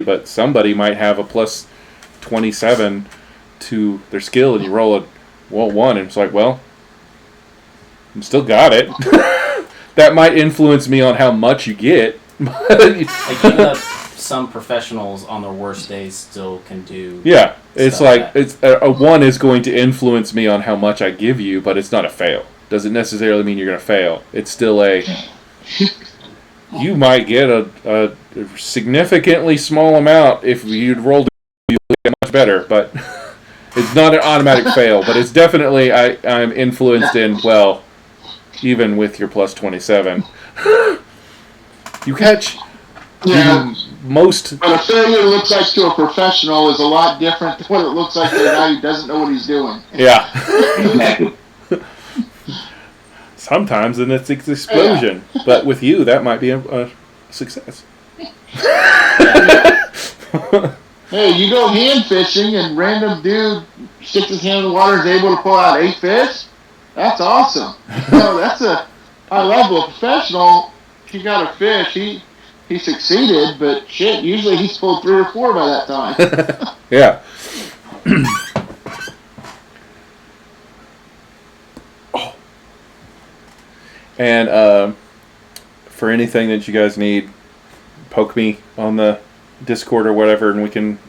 but somebody might have a plus 27 to their skill, and you roll a 1, and it's like, well, I still got it. That might influence me on how much you get. Like, even some professionals on their worst days still can do. Yeah, it's like it's a 1 is going to influence me on how much I give you, but it's not a fail. Doesn't necessarily mean you're going to fail. It's still you might get a significantly small amount if you'd rolled you'll get much better, but it's not an automatic fail. But it's definitely I'm influenced in, well, even with your plus 27. You catch most. But a failure looks like to a professional is a lot different than what it looks like to a guy who doesn't know what he's doing. Yeah. Sometimes, and it's an explosion. Yeah. But with you, that might be a success. Hey, you go hand fishing and random dude sticks his hand in the water and is able to pull out 8 fish? That's awesome. That's a high level. A professional, he got a fish. He succeeded, but shit, usually he's pulled 3 or 4 by that time. Yeah. And for anything that you guys need, poke me on the Discord or whatever, and we can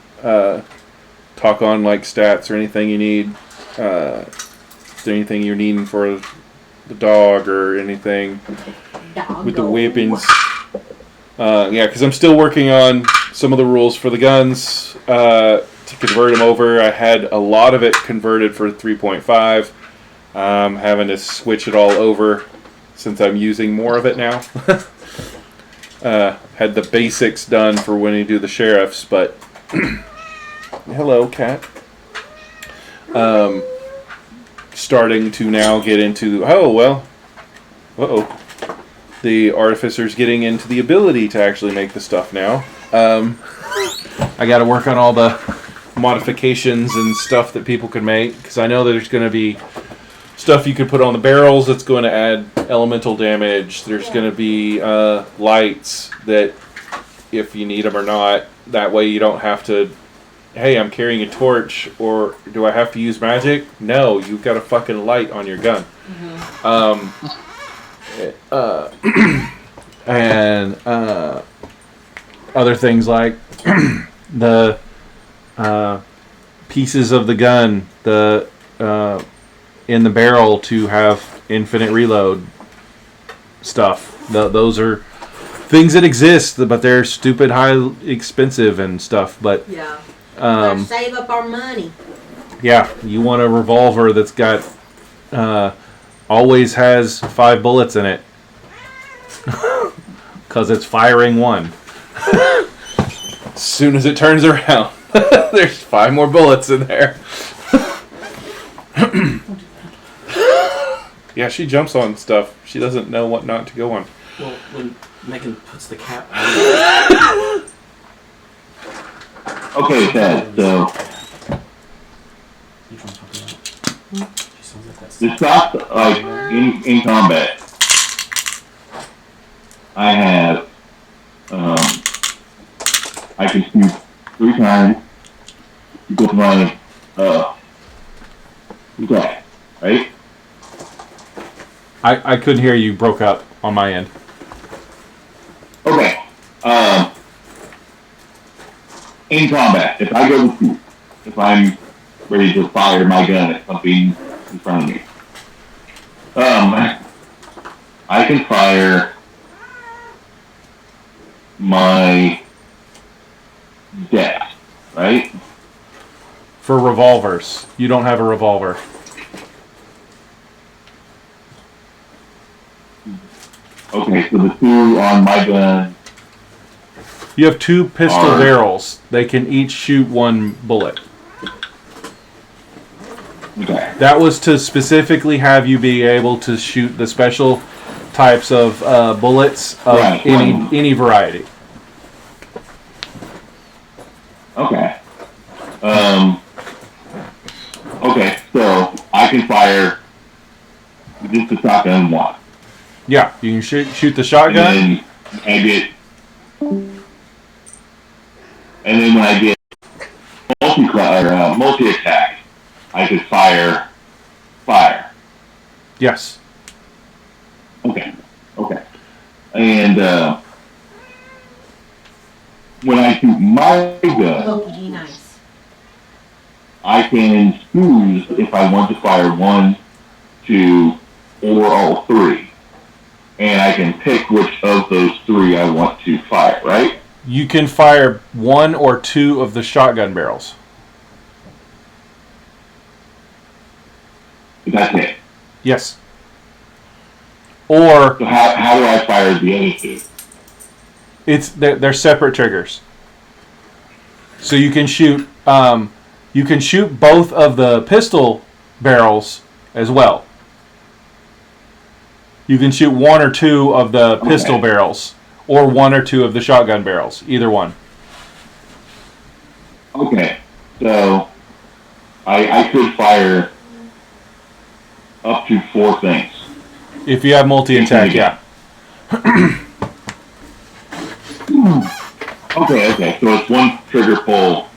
talk on like stats or anything you need. Is there anything you're needing for the dog or anything with the whippings? Yeah, because I'm still working on some of the rules for the guns to convert them over. I had a lot of it converted for 3.5. Having to switch it all over since I'm using more of it now. Had the basics done for when you do the sheriffs, but hello, cat. Starting to now get into the artificer's getting into the ability to actually make the stuff now. I got to work on all the modifications and stuff that people can make, because I know there's going to be stuff you could put on the barrels that's going to add elemental damage. There's going to be lights that, if you need them or not, that way you don't have to, hey, I'm carrying a torch, or do I have to use magic? No, you've got a fucking light on your gun. Mm-hmm. And other things like the pieces of the gun, in the barrel to have infinite reload stuff. Those are things that exist, but they're stupid high expensive and stuff. But yeah, gotta save up our money. Yeah, you want a revolver that's got always has 5 bullets in it, because it's firing 1. As soon as it turns around, there's 5 more bullets in there. Yeah, she jumps on stuff. She doesn't know what not to go on. Well, when Megan puts the cap on. Okay, Ted, so the shots, like, in combat, I have, I can shoot 3 times with my, attack, right? I couldn't hear you, broke up on my end. Okay. In combat, if I go to shoot, if I'm ready to fire my gun at something in front of me, I can fire my dex, right? For revolvers. You don't have a revolver. Okay, so the 2 on my gun. You have 2 pistol barrels. They can each shoot 1 bullet. Okay. That was to specifically have you be able to shoot the special types of bullets of any variety. Okay. Okay, so I can fire just a shotgun 1. Yeah, you can shoot the shotgun. And then I get And then when I get multi attack, I could fire. Yes. Okay. And when I shoot my gun, Pokey nice. I can choose if I want to fire 1, 2, or all 3. And I can pick which of those 3 I want to fire, right? You can fire 1 or 2 of the shotgun barrels. That's it. Yes. Or So how do I fire the other 2? they're separate triggers. So you can shoot both of the pistol barrels as well. You can shoot 1 or 2 of the pistol barrels, or 1 or 2 of the shotgun barrels. Either one. Okay, so I could fire up to 4 things. If you have multi-attack, yeah. Okay, so it's 1 trigger pull.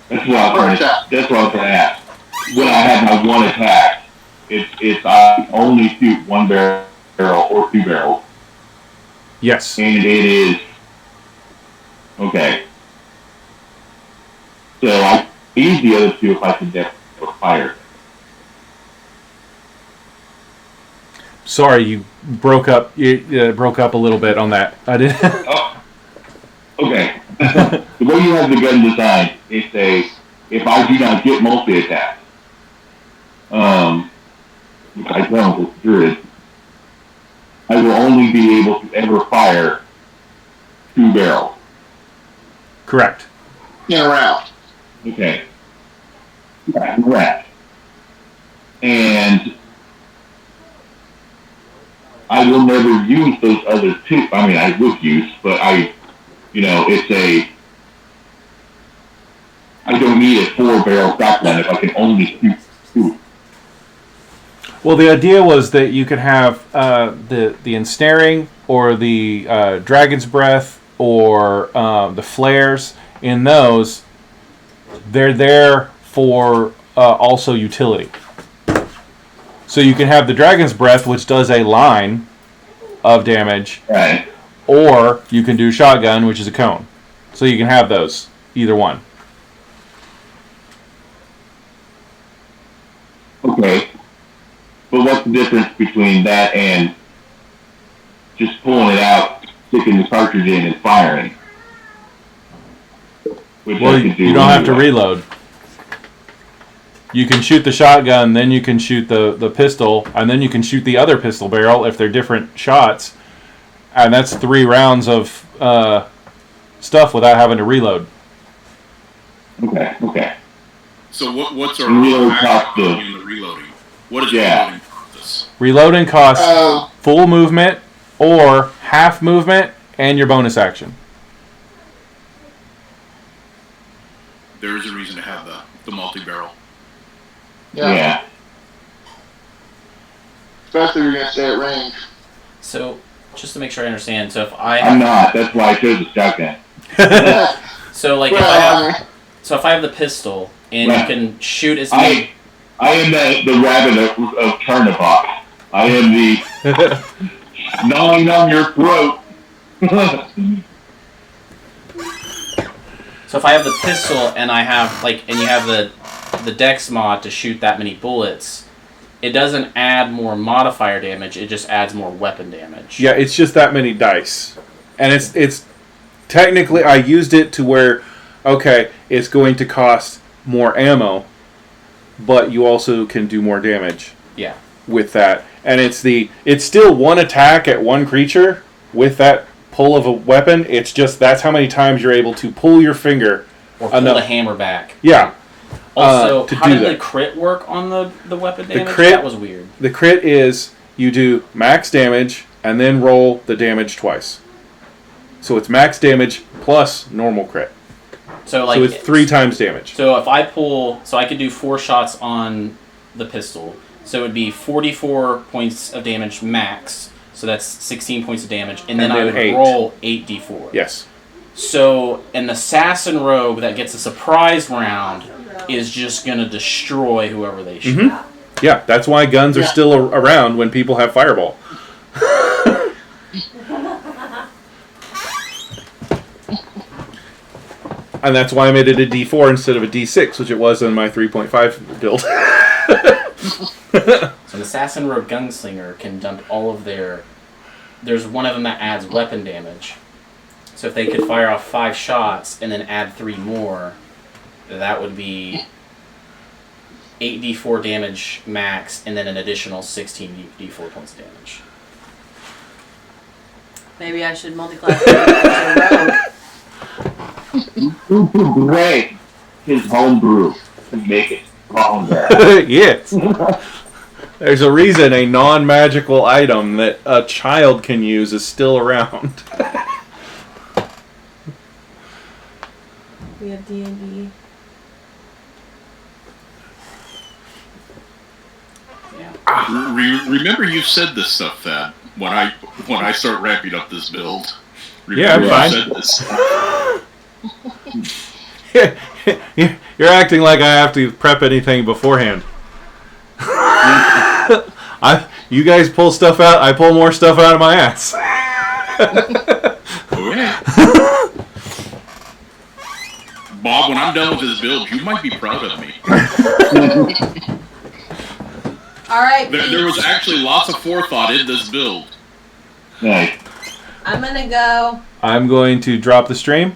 That's what I was trying to ask. When I have my 1 attack, it's I only shoot 1 barrel or 2 barrels. Yes. And it is okay. So I use the other 2 if I can get fire. Sorry, you broke up. You broke up a little bit on that. I did. Oh, okay. The way you have the gun designed, if I do not get multi-attack, which I don't with Druid, I will only be able to ever fire 2 barrels. Correct. In a round. Okay. Right. And I will never use those other 2. I mean, I would use, but I don't need a 4-barrel shotgun if I can only shoot 2. Well, the idea was that you could have the ensnaring or the dragon's breath or the flares. In those, they're there for also utility. So you can have the dragon's breath, which does a line of damage, Right. or you can do shotgun, which is a cone. So you can have those, either one. Okay. But what's the difference between that and just pulling it out, sticking the cartridge in, and firing? Which Well, I could do you don't have to anyway. reload. You can shoot the shotgun, then you can shoot the pistol, and then you can shoot the other pistol barrel if they're different shots. And that's 3 rounds of stuff without having to reload. Okay. So what's our Reload maximum cost of- in the reloading? What is Yeah. reloading process? Reloading costs Oh. full movement or half movement and your bonus action. There is a reason to have the multi-barrel. Yeah. Especially if you're going to stay at range. So, just to make sure I understand, so if I I'm have, not. That's why I chose the shotgun. so like Well, if I have the pistol and Right. you can shoot as many. I am the rabbit of Turnipop. I am the gnawing on your throat. So if I have the pistol and I have and you have the dex mod to shoot that many bullets, it doesn't add more modifier damage. It just adds more weapon damage. Yeah, it's just that many dice. And it's technically, I used it to where, okay, it's going to cost more ammo, but you also can do more damage. Yeah. With that. And it's still 1 attack at 1 creature with that pull of a weapon. It's just that's how many times you're able to pull your finger Or pull enough. the hammer back. Yeah. Also, to how do did the that. crit work on the weapon damage? crit- That was weird. The crit is you do max damage and then roll the damage twice. So it's max damage plus normal crit. So So it's 3 times damage. So if I pull, so I could do 4 shots on the pistol. So it would be 44 points of damage max. So that's 16 points of damage, and then I would 8. roll 8d4. Yes. So an assassin rogue that gets a surprise round is just going to destroy whoever they shoot. Mm-hmm. Yeah, that's why guns are still around when people have fireball. And that's why I made it a D4 instead of a D6, which it was in my 3.5 build. So an assassin rogue gunslinger can dump all of their... There's one of them that adds weapon damage. So if they could fire off 5 shots and then add 3 more, that would be 8d4 damage max and then an additional 16d4 points of damage. Maybe I should multi-class as Great. His home brew to make it stronger. Yes. There's a reason a non-magical item that a child can use is still around. We have D&D. Remember, you said this stuff, Thad. When I start ramping up this build. Yeah, I'm Remember fine. You're acting like I have to prep anything beforehand. You guys pull stuff out, I pull more stuff out of my ass. Okay. Bob, when I'm done with this build, you might be proud of me. All right, There was actually lots of forethought in this build. Nice. I'm gonna go. I'm going to drop the stream.